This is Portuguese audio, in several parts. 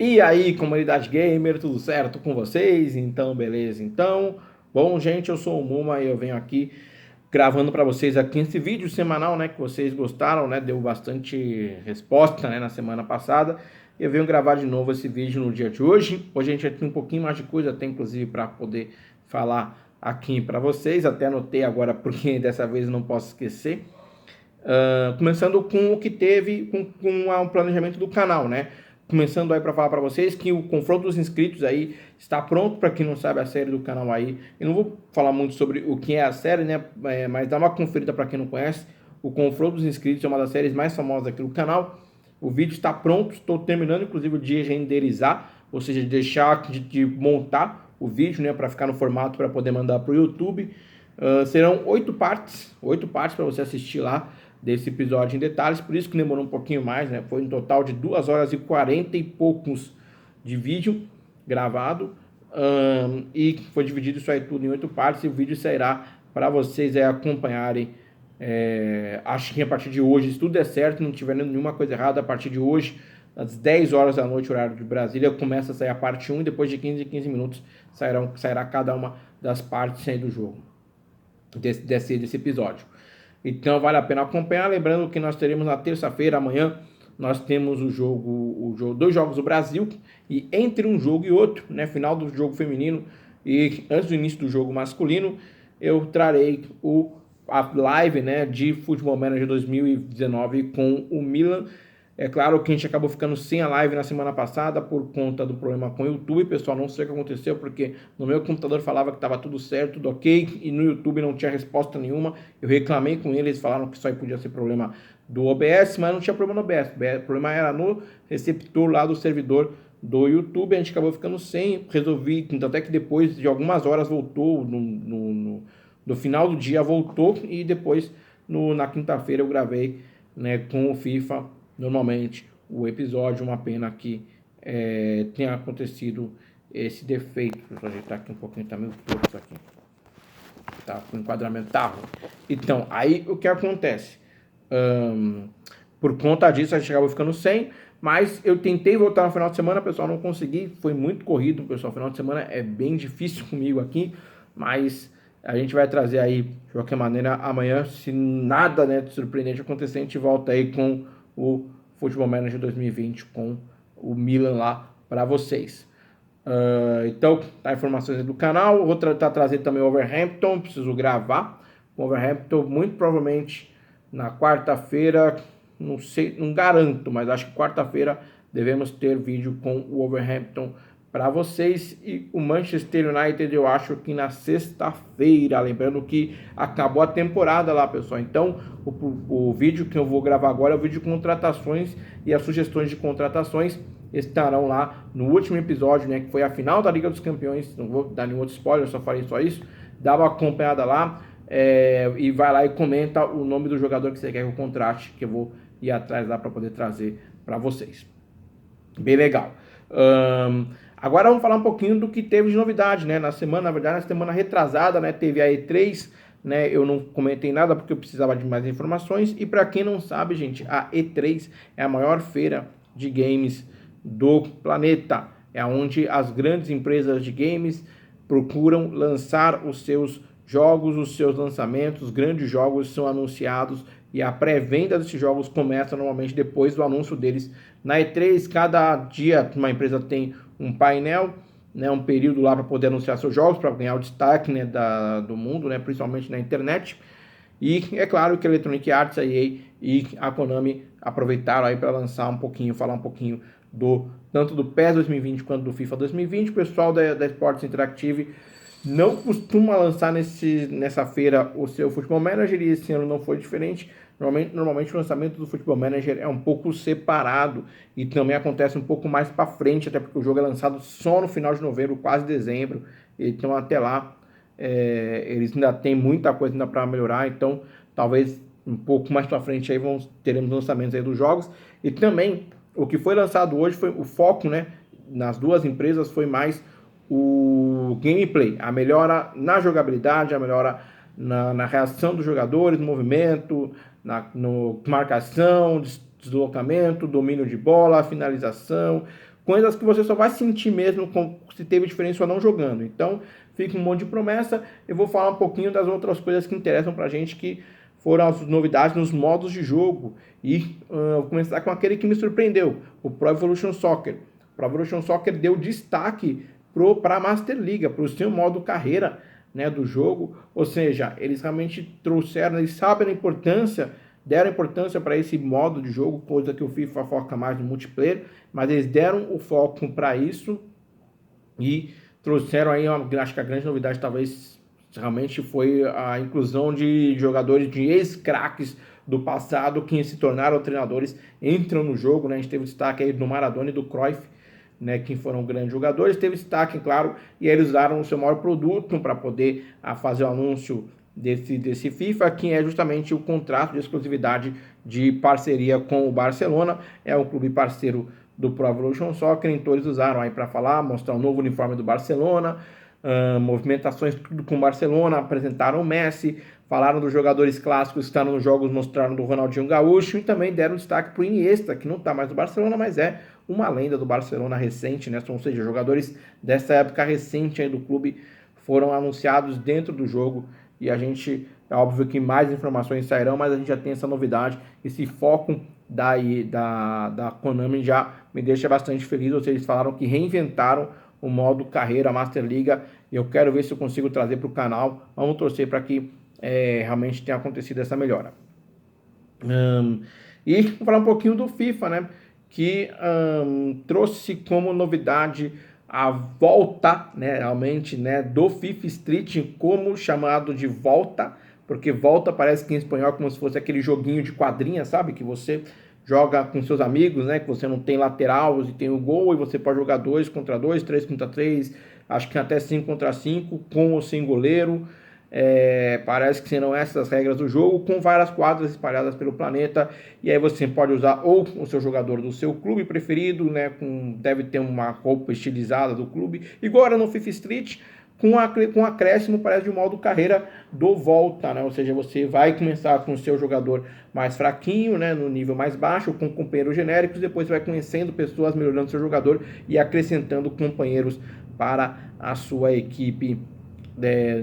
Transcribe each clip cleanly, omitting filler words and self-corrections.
E aí, comunidade gamer, tudo certo com vocês? Então, beleza. Então, bom, gente, eu sou o Muma e eu venho aqui gravando para vocês aqui esse vídeo semanal, né, que vocês gostaram, né, deu bastante resposta, né, na semana passada. Eu venho gravar de novo esse vídeo no dia de hoje. Hoje a gente vai ter um pouquinho mais de coisa, até inclusive para poder falar aqui para vocês. Até anotei agora porque dessa vez eu não posso esquecer. Começando com o que teve com o planejamento do canal, né? Começando aí para falar para vocês que o confronto dos inscritos aí está pronto. Para quem não sabe, a série do canal aí, eu não vou falar muito sobre o que é a série, né? Mas dá uma conferida para quem não conhece. O confronto dos inscritos é uma das séries mais famosas aqui do canal. O vídeo está pronto, estou terminando inclusive de renderizar, ou seja, de deixar de montar o vídeo, né, para ficar no formato para poder mandar para o YouTube. Serão 8 partes para você assistir lá desse episódio em detalhes, por isso que demorou um pouquinho mais, né? Foi um total de 2 horas e 40 e poucos de vídeo gravado, e foi dividido isso aí tudo em 8 partes, e o vídeo sairá para vocês acompanharem. Acho que a partir de hoje, se tudo der certo, não tiver nenhuma coisa errada, a partir de hoje, às 10 horas da noite, horário de Brasília, começa a sair a parte 1 e depois de 15 em 15 minutos sairá cada uma das partes aí do jogo, desse episódio. Então vale a pena acompanhar, lembrando que nós teremos na terça-feira, amanhã, nós temos dois jogos do Brasil, e entre um jogo e outro, né, final do jogo feminino e antes do início do jogo masculino, eu trarei a live, né, de Football Manager 2019 com o Milan. É claro que a gente acabou ficando sem a live na semana passada por conta do problema com o YouTube. Pessoal, não sei o que aconteceu, porque no meu computador falava que estava tudo certo, tudo ok, e no YouTube não tinha resposta nenhuma. Eu reclamei com eles, falaram que só podia ser problema do OBS, mas não tinha problema no OBS. O problema era no receptor lá do servidor do YouTube. A gente acabou ficando sem, resolvi, tanto até que depois de algumas horas voltou, no final do dia voltou, e depois na quinta-feira eu gravei, né, com o FIFA normalmente o episódio. Uma pena que tenha acontecido esse defeito. Deixa eu ajeitar aqui um pouquinho, tá meio torto isso aqui. Tá, o enquadramento tá ruim. Então, aí o que acontece? Por conta disso, a gente acabou ficando sem, mas eu tentei voltar no final de semana, pessoal, não consegui, foi muito corrido, pessoal, final de semana é bem difícil comigo aqui, mas a gente vai trazer aí, de qualquer maneira, amanhã, se nada, né, de surpreendente acontecer, a gente volta aí com o Football Manager 2020, com o Milan lá para vocês. Então, tá, informações do canal. Vou trazer também o Overhampton, preciso gravar o Overhampton, muito provavelmente na quarta-feira, não sei, não garanto, mas acho que quarta-feira devemos ter vídeo com o Overhampton para vocês. E o Manchester United eu acho que na sexta-feira, lembrando que acabou a temporada lá, pessoal. Então o vídeo que eu vou gravar agora é o vídeo de contratações, e as sugestões de contratações estarão lá no último episódio, né, que foi a final da Liga dos Campeões. Não vou dar nenhum outro spoiler, só falei só isso. Dá uma acompanhada lá, e vai lá e comenta o nome do jogador que você quer que eu contrate, que eu vou ir atrás lá para poder trazer para vocês. Bem legal. Agora vamos falar um pouquinho do que teve de novidade, né? Na verdade, na semana retrasada, né, teve a E3, né? Eu não comentei nada porque eu precisava de mais informações. E para quem não sabe, gente, a E3 é a maior feira de games do planeta. É onde as grandes empresas de games procuram lançar os seus jogos, os seus lançamentos. Os grandes jogos são anunciados e a pré-venda desses jogos começa normalmente depois do anúncio deles na E3. Cada dia uma empresa tem um painel, né, um período lá para poder anunciar seus jogos, para ganhar o destaque, né, do mundo, né, principalmente na internet. E é claro que a Electronic Arts, a EA e a Konami aproveitaram aí para lançar um pouquinho, falar um pouquinho tanto do PES 2020 quanto do FIFA 2020. O pessoal da Sports Interactive não costuma lançar nessa feira o seu Football Manager, e esse ano não foi diferente. Normalmente o lançamento do Football Manager é um pouco separado, e também acontece um pouco mais para frente, até porque o jogo é lançado só no final de novembro, quase dezembro. Então até lá eles ainda têm muita coisa ainda para melhorar. Então talvez um pouco mais para frente aí teremos lançamentos aí dos jogos. E também o que foi lançado hoje foi o foco, né, nas duas empresas, foi mais o gameplay, a melhora na jogabilidade, a melhora na reação dos jogadores, no movimento, no marcação, deslocamento, domínio de bola, finalização, coisas que você só vai sentir mesmo se teve diferença ou não jogando. Então, fica um monte de promessa. Eu vou falar um pouquinho das outras coisas que interessam pra gente, que foram as novidades nos modos de jogo. E vou começar com aquele que me surpreendeu, o Pro Evolution Soccer. O Pro Evolution Soccer deu destaque para a Master Liga, para o seu modo carreira, né, do jogo. Ou seja, eles realmente trouxeram, eles sabem a importância, deram importância para esse modo de jogo, coisa que o FIFA foca mais no multiplayer, mas eles deram o foco para isso e trouxeram aí, acho que a grande novidade talvez realmente foi a inclusão de jogadores, de ex-craques do passado que se tornaram treinadores, entram no jogo, né? A gente teve destaque aí do Maradona e do Cruyff, né, que foram grandes jogadores, teve destaque, claro, e aí eles usaram o seu maior produto para poder fazer o anúncio desse FIFA, que é justamente o contrato de exclusividade de parceria com o Barcelona, é um clube parceiro do Pro Evolution Soccer, então eles usaram aí para falar, mostrar o novo uniforme do Barcelona, movimentações tudo com o Barcelona, apresentaram o Messi, falaram dos jogadores clássicos que estavam nos jogos, mostraram do Ronaldinho Gaúcho e também deram destaque para o Iniesta, que não está mais no Barcelona, mas é uma lenda do Barcelona recente, né? Ou seja, jogadores dessa época recente aí do clube foram anunciados dentro do jogo e a gente, é óbvio que mais informações sairão, mas a gente já tem essa novidade, esse foco da Konami já me deixa bastante feliz. Ou seja, eles falaram que reinventaram o modo carreira Master Liga e eu quero ver se eu consigo trazer para o canal. Vamos torcer para que realmente tenha acontecido essa melhora. E vou falar um pouquinho do FIFA, né? Que trouxe como novidade a volta, né, realmente, né, do FIFA Street, como chamado de volta, porque volta parece que em espanhol é como se fosse aquele joguinho de quadrinha, sabe? Que você joga com seus amigos, né? Que você não tem lateral e tem o gol, e você pode jogar 2 contra 2, 3 contra 3, acho que até 5 contra 5, com ou sem goleiro. Parece que serão essas as regras do jogo, com várias quadras espalhadas pelo planeta, e aí você pode usar ou o seu jogador do seu clube preferido, né, deve ter uma roupa estilizada do clube, igual era no FIFA Street, com acréscimo, parece, de um modo carreira do volta, né? Ou seja, você vai começar com o seu jogador mais fraquinho, né, no nível mais baixo, com companheiros genéricos, depois você vai conhecendo pessoas, melhorando seu jogador e acrescentando companheiros para a sua equipe.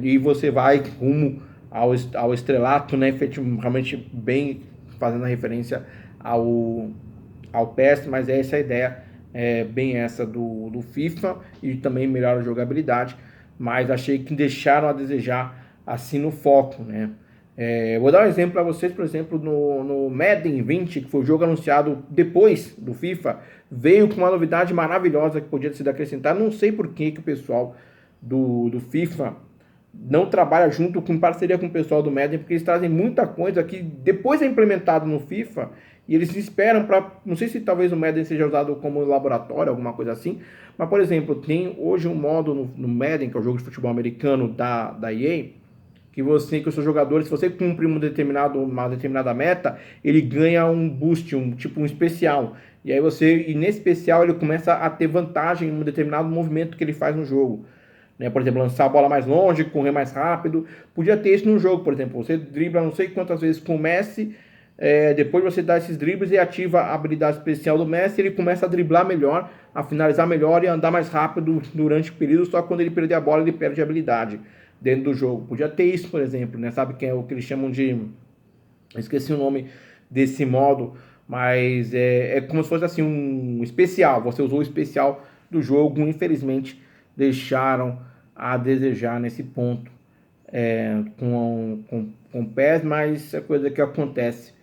E você vai rumo ao estrelato, né? Realmente bem fazendo a referência ao PES, mas essa é a ideia, bem essa do FIFA, e também melhora a jogabilidade, mas achei que deixaram a desejar assim no foco, né? Vou dar um exemplo para vocês, por exemplo, no Madden 20, que foi o jogo anunciado depois do FIFA, veio com uma novidade maravilhosa que podia ter sido acrescentada. Não sei por que o pessoal do FIFA não trabalha junto com parceria com o pessoal do Madden, porque eles trazem muita coisa que depois é implementado no FIFA e eles esperam para, não sei se talvez o Madden seja usado como laboratório, alguma coisa assim, mas, por exemplo, tem hoje um modo no Madden, que é o jogo de futebol americano da EA, que os seus jogadores, se você cumpre uma determinada meta, ele ganha um boost, um especial. E nesse especial ele começa a ter vantagem em um determinado movimento que ele faz no jogo. Né? Por exemplo, lançar a bola mais longe, correr mais rápido. Podia ter isso no jogo, por exemplo. Você dribla não sei quantas vezes com o Messi, depois você dá esses dribles e ativa a habilidade especial do Messi, ele começa a driblar melhor, a finalizar melhor e a andar mais rápido durante o período, só quando ele perder a bola ele perde a habilidade dentro do jogo. Podia ter isso, por exemplo, né? Sabe que é o que eles chamam de... Eu esqueci o nome desse modo, mas é como se fosse assim um especial. Você usou o especial do jogo, infelizmente deixaram a desejar nesse ponto com PES, mas é coisa que acontece.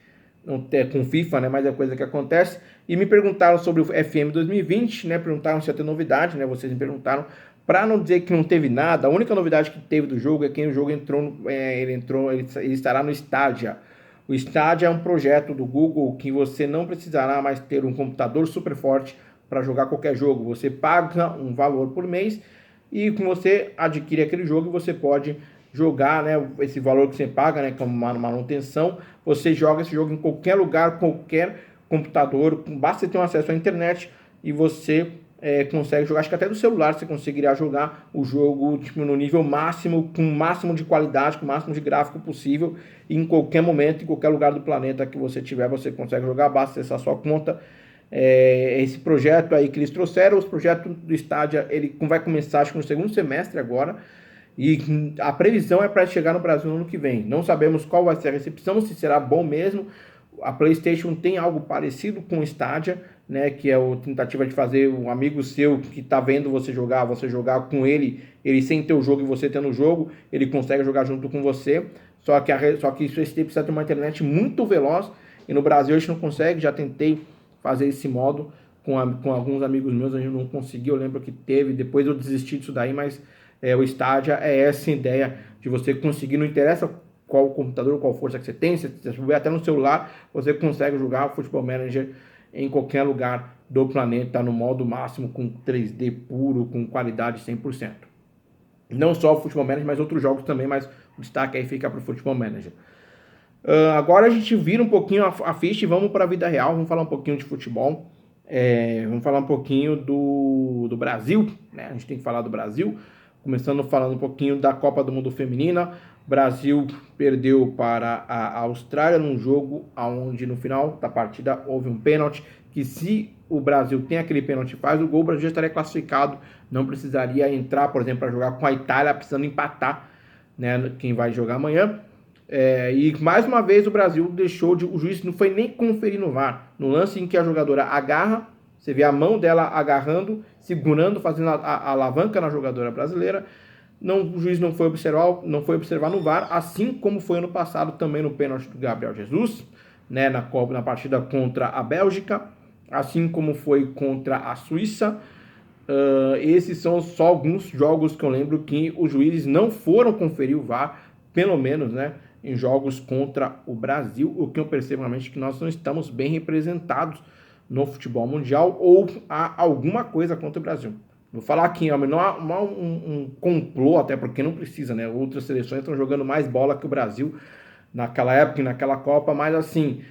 Não é com FIFA, né? Mas é coisa que acontece. E me perguntaram sobre o FM 2020, né? Perguntaram se ia ter novidade, né? Vocês me perguntaram. Para não dizer que não teve nada, a única novidade que teve do jogo é que o jogo ele estará no Stadia. O Stadia é um projeto do Google que você não precisará mais ter um computador super forte para jogar qualquer jogo. Você paga um valor por mês e com você adquire aquele jogo e você pode jogar, né, esse valor que você paga, né, como uma manutenção, você joga esse jogo em qualquer lugar, qualquer computador, basta ter um acesso à internet e você consegue jogar. Acho que até do celular você conseguirá jogar o jogo tipo, no nível máximo, com o máximo de qualidade, com o máximo de gráfico possível, e em qualquer momento, em qualquer lugar do planeta que você tiver, você consegue jogar, basta acessar a sua conta esse projeto aí que eles trouxeram. O projeto do estádio, ele vai começar acho que no segundo semestre agora, e a previsão é para chegar no Brasil no ano que vem. Não sabemos qual vai ser a recepção, se será bom mesmo. A PlayStation tem algo parecido com o Stadia, né, que é a tentativa de fazer um amigo seu que está vendo você jogar com ele sem ter o jogo e você tendo o jogo, ele consegue jogar junto com você. Só que isso precisa ter uma internet muito veloz, e no Brasil a gente não consegue. Já tentei fazer esse modo com alguns amigos meus, a gente não conseguiu. Eu lembro que teve, depois eu desisti disso daí, mas o Stadia é essa ideia de você conseguir, não interessa qual computador, qual força que você tem, se você até no celular, você consegue jogar o Football Manager em qualquer lugar do planeta, no modo máximo, com 3D puro, com qualidade 100%. Não só o Football Manager, mas outros jogos também, mas o destaque aí fica para o Football Manager. Agora a gente vira um pouquinho a ficha e vamos para a vida real, vamos falar um pouquinho de futebol, vamos falar um pouquinho do Brasil, né? A gente tem que falar do Brasil, começando falando um pouquinho da Copa do Mundo Feminina. O Brasil perdeu para a Austrália num jogo onde no final da partida houve um pênalti, que se o Brasil tem aquele pênalti, faz o gol, o Brasil já estaria classificado, não precisaria entrar, por exemplo, para jogar com a Itália, precisando empatar, né, quem vai jogar amanhã. E mais uma vez o Brasil o juiz não foi nem conferir no VAR, no lance em que a jogadora agarra, você vê a mão dela agarrando, segurando, fazendo a alavanca na jogadora brasileira. O juiz não foi observar no VAR, assim como foi ano passado também no pênalti do Gabriel Jesus, né, na partida contra a Bélgica, assim como foi contra a Suíça. Esses são só alguns jogos que eu lembro que os juízes não foram conferir o VAR, pelo menos, né, em jogos contra o Brasil, o que eu percebo realmente que nós não estamos bem representados no futebol mundial, ou há alguma coisa contra o Brasil. Vou falar aqui, não há um complô, até porque não precisa, né? Outras seleções estão jogando mais bola que o Brasil naquela época e naquela Copa, mas assim,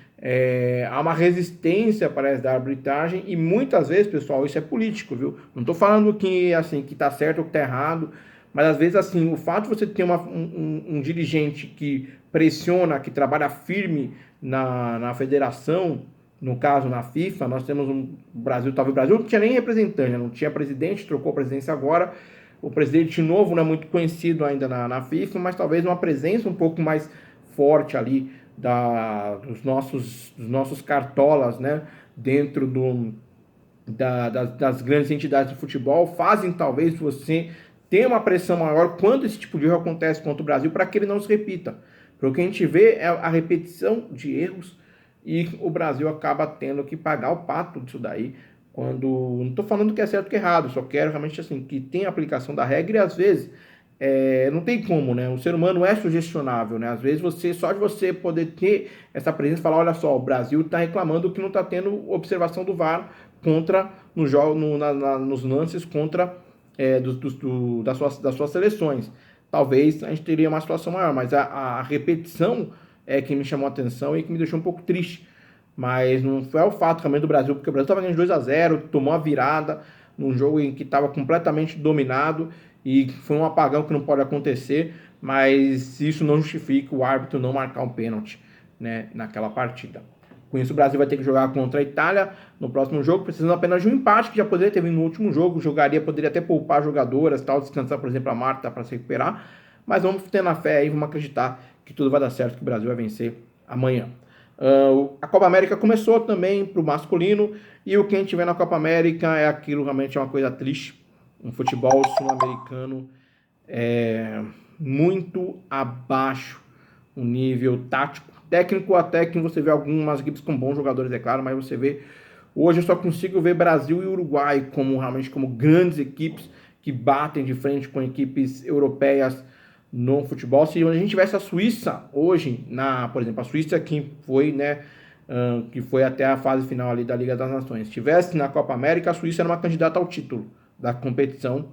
há uma resistência, parece, da arbitragem, e muitas vezes, pessoal, isso é político, viu? Não estou falando que, assim, que tá certo ou que tá errado, mas às vezes, assim, o fato de você ter um dirigente que pressiona, que trabalha firme na federação, no caso, na FIFA, nós temos o Brasil não tinha nem representante, né? Não tinha presidente, trocou a presidência agora. O presidente novo não é muito conhecido ainda na FIFA, mas talvez uma presença um pouco mais forte ali dos nossos cartolas, né? Dentro das grandes entidades de futebol, fazem talvez você ter uma pressão maior quando esse tipo de erro acontece contra o Brasil, para que ele não se repita. Porque o que a gente vê é a repetição de erros, e o Brasil acaba tendo que pagar o pato disso daí, quando não estou falando que é certo ou que é errado, só quero realmente assim que tem aplicação da regra, e às vezes não tem como, né? O ser humano é sugestionável, né? Às vezes só de você poder ter essa presença e falar, olha só, o Brasil está reclamando que não está tendo observação do VAR nos lances contra das suas seleções. Talvez a gente teria uma situação maior, mas a repetição é que me chamou a atenção e que me deixou um pouco triste. Mas não foi o fato também do Brasil, porque o Brasil estava ganhando 2-0, tomou a virada num jogo em que estava completamente dominado, e foi um apagão que não pode acontecer, mas isso não justifica o árbitro não marcar um pênalti, né, naquela partida. Com isso, o Brasil vai ter que jogar contra a Itália no próximo jogo, precisando apenas de um empate, que já poderia ter vindo no último jogo, poderia até poupar jogadoras, descansar, por exemplo, a Marta para se recuperar, mas vamos ter na fé aí, vamos acreditar que tudo vai dar certo, que o Brasil vai vencer amanhã. A Copa América começou também para o masculino, e o que a gente vê na Copa América é aquilo, realmente é uma coisa triste. Um futebol sul-americano muito abaixo o nível tático. Técnico, até que você vê algumas equipes com bons jogadores, é claro, mas você vê... Hoje eu só consigo ver Brasil e Uruguai realmente como grandes equipes que batem de frente com equipes europeias no futebol. Se a gente tivesse a Suíça hoje, por exemplo, a Suíça que foi, né, que foi até a fase final ali da Liga das Nações, se tivesse na Copa América, a Suíça era uma candidata ao título da competição,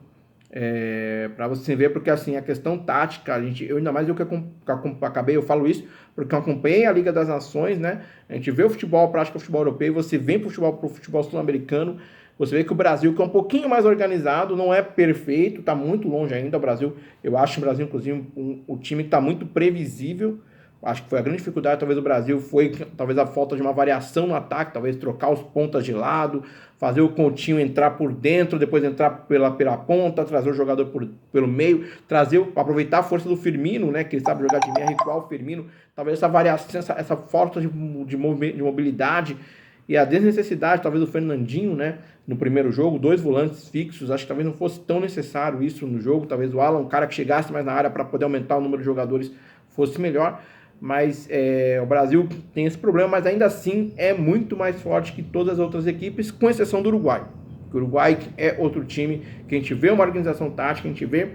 para você ver, porque assim, a questão tática, ainda mais eu falo isso, porque eu acompanhei a Liga das Nações, né, a gente vê o futebol, prática do futebol europeu, você vem pro futebol sul-americano, você vê que o Brasil, que é um pouquinho mais organizado, não é perfeito, está muito longe ainda. O Brasil, eu acho o Brasil, inclusive, o time está muito previsível. Acho que foi a grande dificuldade, talvez, do Brasil, foi talvez a falta de uma variação no ataque, talvez trocar os pontas de lado, fazer o Coutinho entrar por dentro, depois entrar pela ponta, trazer o jogador pelo meio, aproveitar a força do Firmino, né, que ele sabe jogar de meia, recuar o Firmino, talvez essa variação, essa falta de mobilidade e a desnecessidade, talvez, do Fernandinho, né, no primeiro jogo, 2 volantes fixos, acho que talvez não fosse tão necessário isso no jogo, talvez o Alan, um cara que chegasse mais na área para poder aumentar o número de jogadores, fosse melhor, mas o Brasil tem esse problema, mas ainda assim é muito mais forte que todas as outras equipes, com exceção do Uruguai. O Uruguai é outro time que a gente vê uma organização tática, a gente vê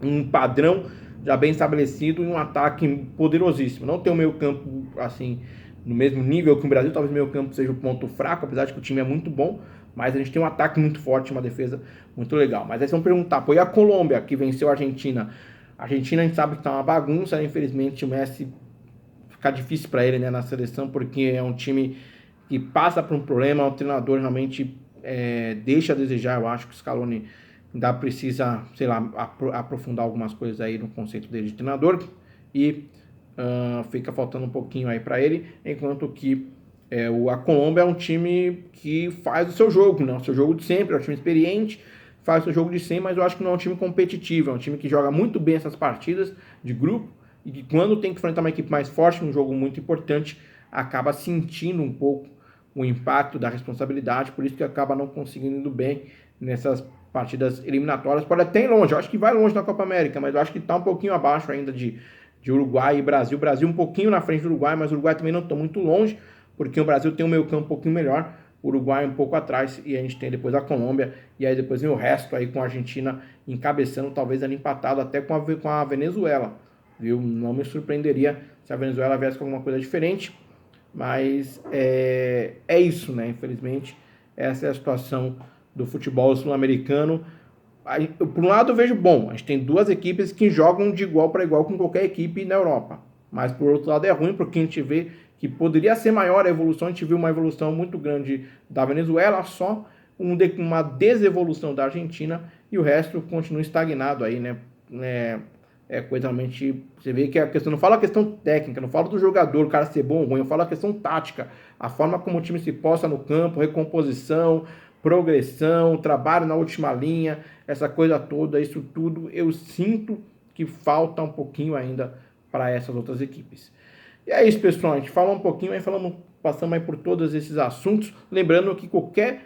um padrão já bem estabelecido e um ataque poderosíssimo. Não tem o meio campo assim no mesmo nível que o Brasil, talvez o meio campo seja o ponto fraco, apesar de que o time é muito bom, mas a gente tem um ataque muito forte, uma defesa muito legal. Mas aí vocês vão perguntar, pô, e a Colômbia, que venceu a Argentina? A Argentina a gente sabe que tá uma bagunça, né? Infelizmente o Messi fica difícil para ele, né, na seleção, porque é um time que passa por um problema, o treinador realmente deixa a desejar. Eu acho que o Scaloni ainda precisa, sei lá, aprofundar algumas coisas aí no conceito dele de treinador e fica faltando um pouquinho aí para ele, enquanto que a Colômbia é um time que faz o seu jogo, né? O seu jogo de sempre, é um time experiente, faz o seu jogo de sempre, mas eu acho que não é um time competitivo, é um time que joga muito bem essas partidas de grupo e que quando tem que enfrentar uma equipe mais forte, num jogo muito importante, acaba sentindo um pouco o impacto da responsabilidade, por isso que acaba não conseguindo ir bem nessas partidas eliminatórias. Pode até ir longe, eu acho que vai longe na Copa América, mas eu acho que está um pouquinho abaixo ainda de Uruguai e Brasil. Brasil um pouquinho na frente do Uruguai, mas o Uruguai também não está muito longe, porque o Brasil tem um meio campo um pouquinho melhor, o Uruguai um pouco atrás, e a gente tem depois a Colômbia, e aí depois vem o resto aí com a Argentina encabeçando, talvez ali empatado até com a Venezuela, viu? Não me surpreenderia se a Venezuela viesse com alguma coisa diferente, mas é isso, né? Infelizmente, essa é a situação do futebol sul-americano. Por um lado eu vejo bom, a gente tem 2 equipes que jogam de igual para igual com qualquer equipe na Europa, mas por outro lado é ruim porque a gente vê que poderia ser maior a evolução. A gente viu uma evolução muito grande da Venezuela, só uma desevolução da Argentina e o resto continua estagnado aí, né? É coisa realmente, você vê que a questão, não fala a questão técnica, não fala do jogador, o cara ser bom ou ruim, eu falo a questão tática, a forma como o time se posta no campo, recomposição, progressão, trabalho na última linha, essa coisa toda, isso tudo eu sinto que falta um pouquinho ainda para essas outras equipes. E é isso, pessoal, a gente fala um pouquinho, aí passamos aí por todos esses assuntos, lembrando que qualquer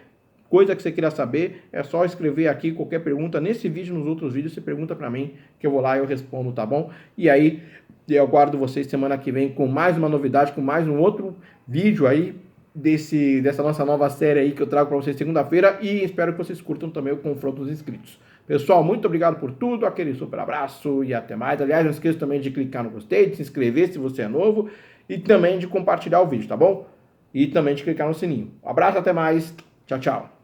coisa que você queira saber, é só escrever aqui qualquer pergunta nesse vídeo, nos outros vídeos, você pergunta para mim, que eu vou lá e eu respondo, tá bom? E aí, eu aguardo vocês semana que vem com mais uma novidade, com mais um outro vídeo aí, dessa nossa nova série aí que eu trago para vocês segunda-feira, e espero que vocês curtam também o confronto dos inscritos. Pessoal, muito obrigado por tudo, aquele super abraço e até mais. Aliás, não esqueça também de clicar no gostei, de se inscrever se você é novo e também de compartilhar o vídeo, tá bom? E também de clicar no sininho. Um abraço, até mais. Tchau, tchau.